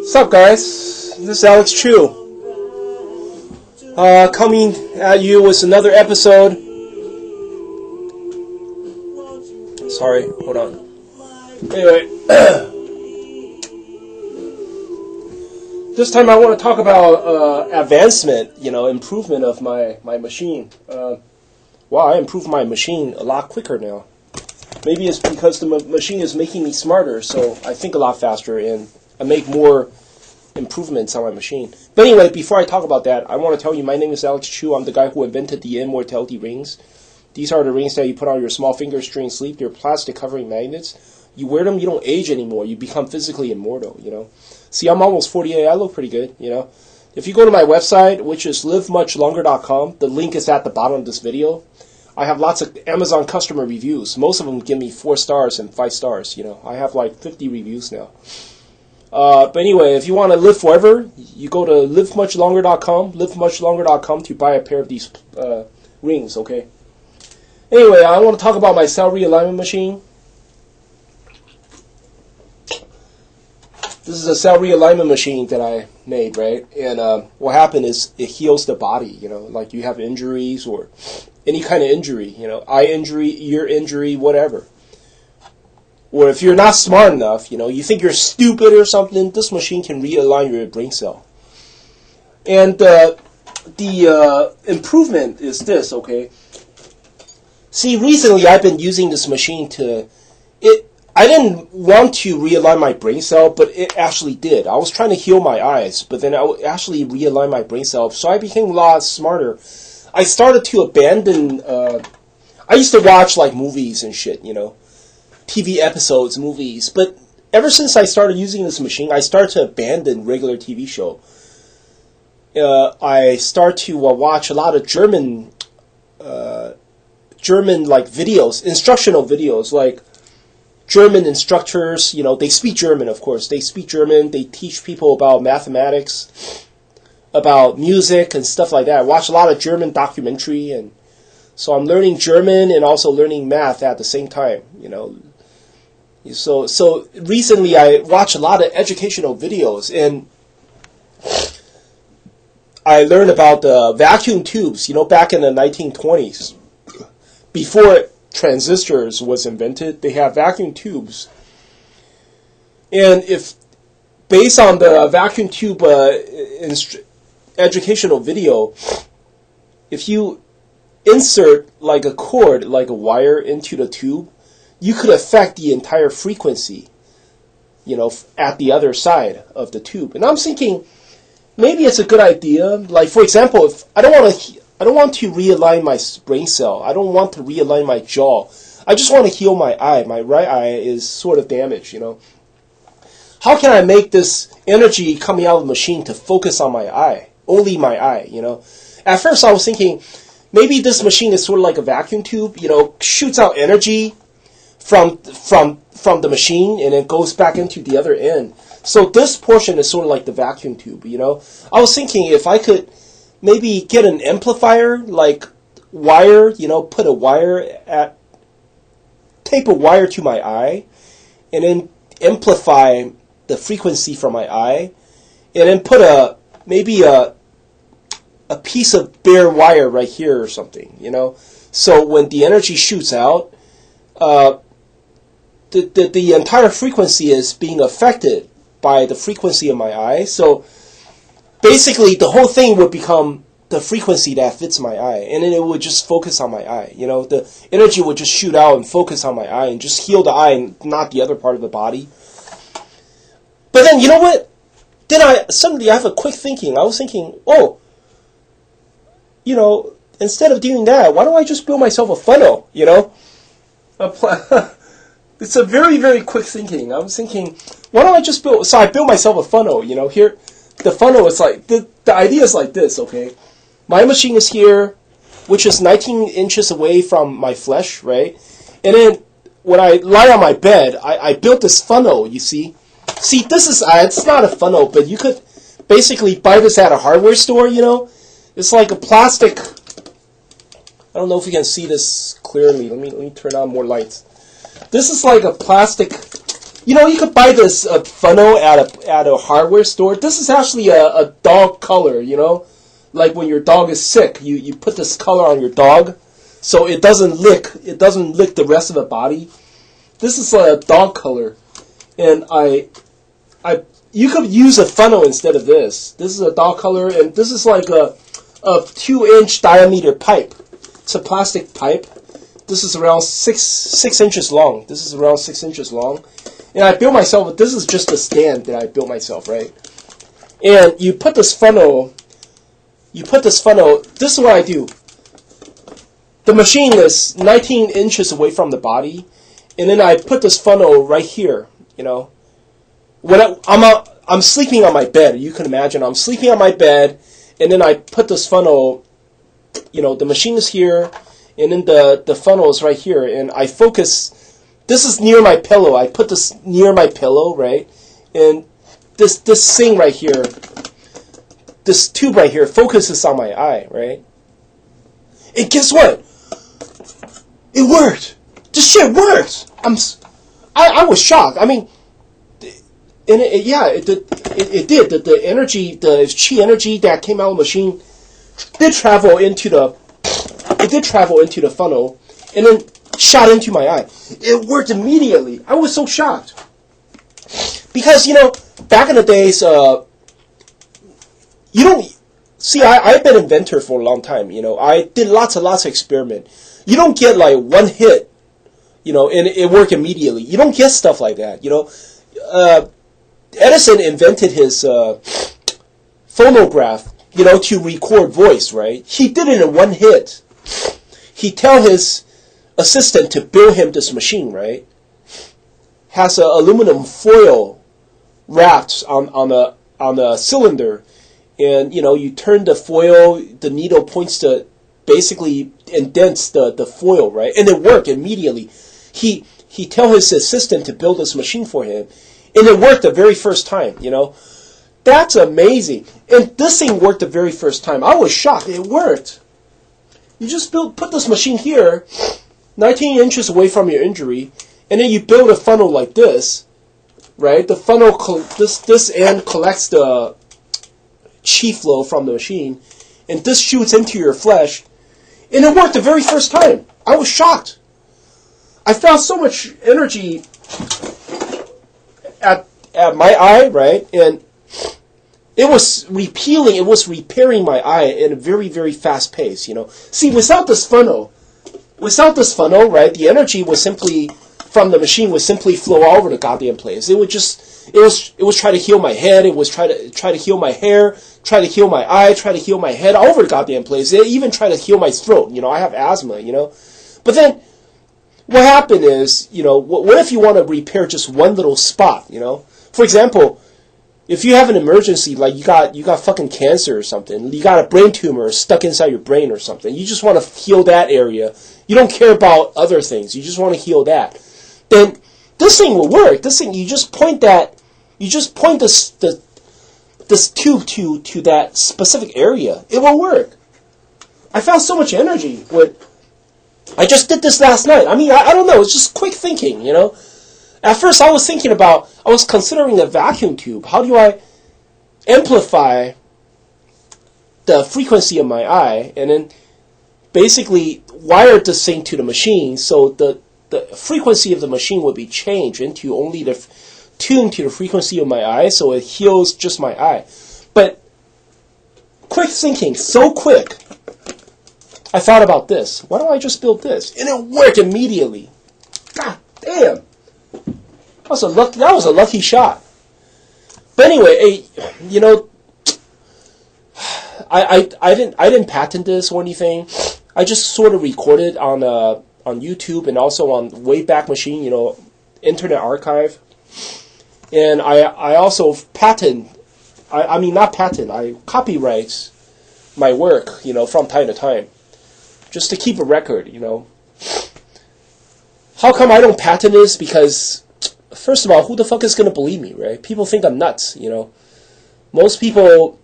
What's up, guys? This is Alex Chu. Coming at you with another episode. Sorry, hold on. Anyway, this time I want to talk about advancement, improvement of my machine. Wow, I improved my machine a lot quicker now. Maybe it's because the machine is making me smarter, so I think a lot faster and I make more improvements on my machine. But anyway, before I talk about that, I want to tell you my name is Alex Chu. I'm the guy who invented the immortality rings. These are the rings that you put on your small fingers during sleep. They're plastic covering magnets. You wear them, you don't age anymore. You become physically immortal, See, I'm almost 48. I look pretty good, If you go to my website, which is livemuchlonger.com, the link is at the bottom of this video. I have lots of Amazon customer reviews. Most of them give me 4 stars and 5 stars, I have like 50 reviews now. But anyway, if you want to live forever, you go to livemuchlonger.com to buy a pair of these rings, okay? Anyway, I want to talk about my cell realignment machine. This is a cell realignment machine that I made, right? And what happened is it heals the body, like you have injuries or any kind of injury, eye injury, ear injury, whatever. Or if you're not smart enough, you think you're stupid or something, this machine can realign your brain cell. And the improvement is this, okay? See, recently I've been using this machine I didn't want to realign my brain cell, but it actually did. I was trying to heal my eyes, but then I would actually realign my brain cell, so I became a lot smarter. I started to abandon, I used to watch like movies and shit, TV episodes, movies, but ever since I started using this machine, I started to abandon regular TV show. I start to watch a lot of German like videos, instructional videos, like German instructors, they speak German, of course. They speak German, they teach people about mathematics, about music and stuff like that. I watch a lot of German documentary, and so I'm learning German and also learning math at the same time, So recently I watched a lot of educational videos, and I learned about the vacuum tubes, back in the 1920s. Before transistors was invented, they have vacuum tubes. And if, based on the vacuum tube educational video, if you insert like a cord, like a wire into the tube, you could affect the entire frequency, at the other side of the tube. And I'm thinking, maybe it's a good idea. Like, for example, if I don't want to realign my brain cell. I don't want to realign my jaw. I just want to heal my eye. My right eye is sort of damaged, How can I make this energy coming out of the machine to focus on my eye? Only my eye, At first I was thinking, maybe this machine is sort of like a vacuum tube, shoots out energy from the machine and it goes back into the other end. So this portion is sort of like the vacuum tube, I was thinking if I could maybe get an amplifier, like wire, put a wire tape a wire to my eye, and then amplify the frequency from my eye, and then put maybe a piece of bare wire right here or something, So when the energy shoots out, the entire frequency is being affected by the frequency of my eye. So basically, the whole thing would become the frequency that fits my eye, and then it would just focus on my eye. The energy would just shoot out and focus on my eye and just heal the eye and not the other part of the body. But then, you know what? Then suddenly I have a quick thinking. I was thinking, instead of doing that, why don't I just build myself a funnel, It's a very, very quick thinking. I was thinking, why don't I just so I built myself a funnel, here. The funnel is like, the idea is like this, okay? My machine is here, which is 19 inches away from my flesh, right? And then when I lie on my bed, I built this funnel, you see? See, this is, it's not a funnel, but you could basically buy this at a hardware store, It's like a plastic, I don't know if you can see this clearly. Let me turn on more lights. This is like a plastic You know, you could buy this funnel at a hardware store. This is actually a dog color, you know? Like when your dog is sick, you put this color on your dog so it doesn't lick the rest of the body. This is a dog color. And you could use a funnel instead of this. This is a dog color, and this is like a 2-inch diameter pipe. It's a plastic pipe. This is around 6 inches long. This is around 6 inches long. And I built myself, this is just a stand that I built myself, right? And you put this funnel, this is what I do. The machine is 19 inches away from the body, and then I put this funnel right here, you know. When I'm sleeping on my bed, you can imagine, I'm sleeping on my bed, and then I put this funnel, you know, the machine is here, and then the funnel is right here, and I focus. This is near my pillow. I put this near my pillow, right? And this thing right here, this tube right here, focuses on my eye, right? And guess what? It worked. This shit worked. I was shocked. I mean, and it did. The energy, the chi energy that came out of the machine did travel into the funnel, and then shot into my eye. It worked immediately. I was so shocked. Because, you know, back in the days, you don't... See, I've been an inventor for a long time, you know. I did lots and lots of experiment. You don't get, like, one hit, you know, and it worked immediately. You don't get stuff like that, you know. Edison invented his phonograph, you know, to record voice, right? He did it in one hit. He tell his assistant to build him this machine, right? Has an aluminum foil wrapped on a cylinder, and you know, you turn the foil, the needle points to basically indents the foil, right? And it worked immediately. He tell his assistant to build this machine for him, and it worked the very first time, you know. That's amazing. And this thing worked the very first time. I was shocked. It worked. You just put this machine here, 19 inches away from your injury, and then you build a funnel like this, right? The funnel, this end collects the chi flow from the machine, and this shoots into your flesh, and it worked the very first time. I was shocked. I felt so much energy at my eye, right? And it was repelling, it was repairing my eye in a very, very fast pace, you know. See, without this funnel, right, the energy was simply, from the machine, would simply flow all over the goddamn place. It was try to heal my head, it was try to heal my hair, try to heal my eye, try to heal my head, all over the goddamn place. It even tried to heal my throat, you know, I have asthma, you know. But then, what happened is, you know, what if you want to repair just one little spot, you know? For example, if you have an emergency, like you got fucking cancer or something, you got a brain tumor stuck inside your brain or something, you just want to heal that area. You don't care about other things. You just want to heal that. Then this thing will work. This thing, you just point this tube to that specific area. It will work. I found so much energy I just did this last night. I mean, I don't know. It's just quick thinking, you know. At first, I was considering a vacuum tube. How do I amplify the frequency of my eye, and then basically wire this thing to the machine so the frequency of the machine would be changed into only tuned to the frequency of my eye, so it heals just my eye. But quick thinking, so quick. I thought about this. Why don't I just build this? And it worked immediately. God damn. That was a lucky shot. But anyway, you know, I didn't patent this or anything. I just sort of recorded on YouTube and also on Wayback Machine, you know, Internet Archive. And I also I copyright my work, you know, from time to time. Just to keep a record, you know. How come I don't patent this? Because, first of all, who the fuck is going to believe me, right? People think I'm nuts, you know. Most people...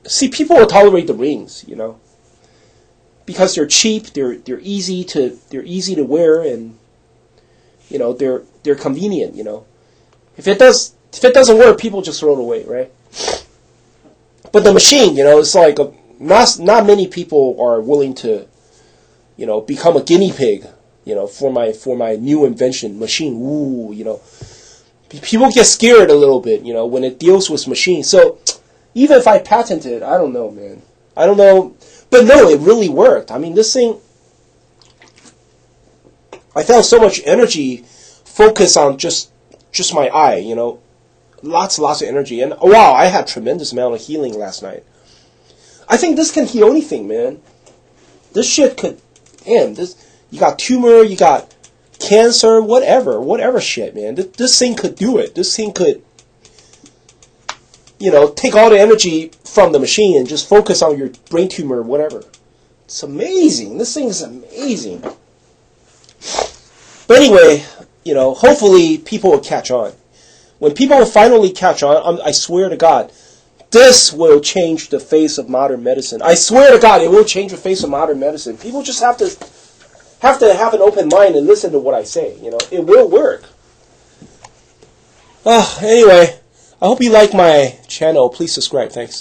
See, people will tolerate the rings, you know. Because they're cheap, they're easy to wear, and You know, they're convenient. You know, if it doesn't work, people just throw it away, right? But the machine, you know, it's like not many people are willing to, you know, become a guinea pig, you know, for my new invention, machine. Ooh, you know, people get scared a little bit, you know, when it deals with machines. So even if I patent it, I don't know, man. I don't know, but no, it really worked. I mean, this thing, I found so much energy focused on just my eye, you know, lots of energy, and wow, I had tremendous amount of healing last night. I think this can heal anything, man. This shit could, damn, this, you got tumor, you got cancer, whatever shit, man. This thing could do it. This thing could, you know, take all the energy from the machine and just focus on your brain tumor, whatever. It's amazing. This thing is amazing. But anyway, you know, hopefully people will catch on. When people will finally catch on, I swear to God, this will change the face of modern medicine. I swear to God, it will change the face of modern medicine. People just have to have an open mind and listen to what I say. You know, it will work. Anyway, I hope you like my channel. Please subscribe. Thanks.